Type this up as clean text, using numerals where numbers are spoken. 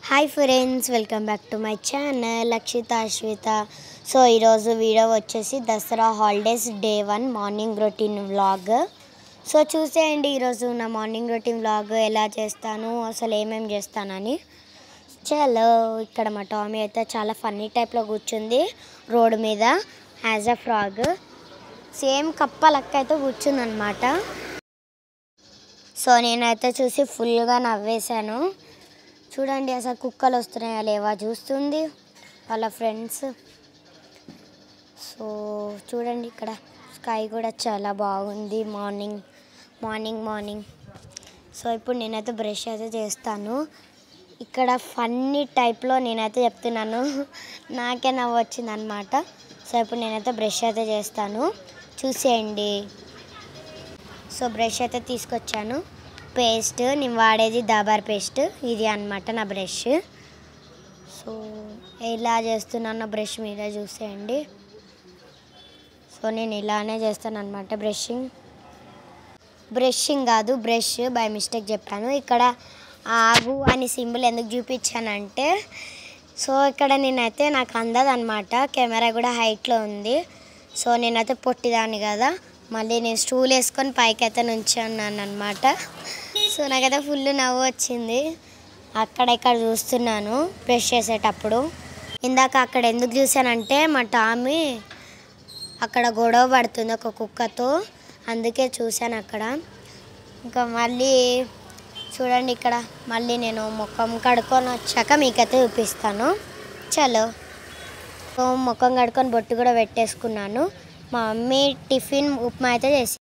Hi friends, welcome back to my channel Lakshita Ashwitha. So ఈరోజు video వచ్చేసి Dasara holidays day 1 morning routine vlog. So చూసేయండి ఈరోజు నా మార్నింగ్ రొటీన్ వ్లాగ్ ఎలా చేస్తాను, అసలు ఏమేమి చేస్తానని. చలో, ఇక్కడ మా టామీ అయితే చాలా ఫన్నీ టైప్లో కూర్చుంది రోడ్డు మీద యాజ్ అ ఫ్రాగ్. సేమ్ కప్ప లెక్క అయితే కూర్చుందనమాట. సో నేనైతే చూసి ఫుల్గా నవ్వేశాను. చూడండి అసలు కుక్కలు వస్తున్నాయా లేవా చూస్తుంది వాళ్ళ ఫ్రెండ్స్. సో చూడండి ఇక్కడ స్కై కూడా చాలా బాగుంది మార్నింగ్ మార్నింగ్ మార్నింగ్. సో ఇప్పుడు నేనైతే బ్రష్ అయితే చేస్తాను. ఇక్కడ ఫన్నీ టైప్లో నేనైతే చెప్తున్నాను, నాకే నవ్వు వచ్చింది అనమాట. సో ఇప్పుడు నేనైతే బ్రష్ అయితే చేస్తాను, చూసేయండి. సో బ్రష్ అయితే తీసుకొచ్చాను. పేస్ట్ నేను వాడేది డాబర్ పేస్ట్, ఇది అన్నమాట నా బ్రష్. సో ఎలా చేస్తున్నాను నా బ్రష్ మీద చూసేయండి. సో నేను ఇలానే చేస్తాను అనమాట బ్రషింగ్ కాదు బ్రష్, బై మిస్టేక్ చెప్పాను. ఇక్కడ ఆగు అని సింబల్ ఎందుకు చూపించానంటే, సో ఇక్కడ నేనైతే నాకు అందదు అనమాట, కెమెరా కూడా హైట్లో ఉంది. సో నేనైతే పొట్టిదాన్ని కదా, మళ్ళీ నేను స్టూల్ వేసుకొని పైకి అయితే నుంచున్నాను అనమాట. సో నాకైతే ఫుల్ నవ్వు వచ్చింది. అక్కడ చూస్తున్నాను బ్రష్ చేసేటప్పుడు. ఇందాక అక్కడ ఎందుకు చూసానంటే మా టామీ అక్కడ గొడవ పడుతుంది ఒక కుక్కతో, అందుకే చూశాను అక్కడ. ఇంకా మళ్ళీ చూడండి ఇక్కడ మళ్ళీ నేను ముఖం కడుక్కొని వచ్చాక మీకైతే చూపిస్తాను. చలో, ముఖం కడుక్కొని బొట్టు కూడా పెట్టేసుకున్నాను. మా మమ్మీ టిఫిన్ ఉప్మా అయితే చేసింది.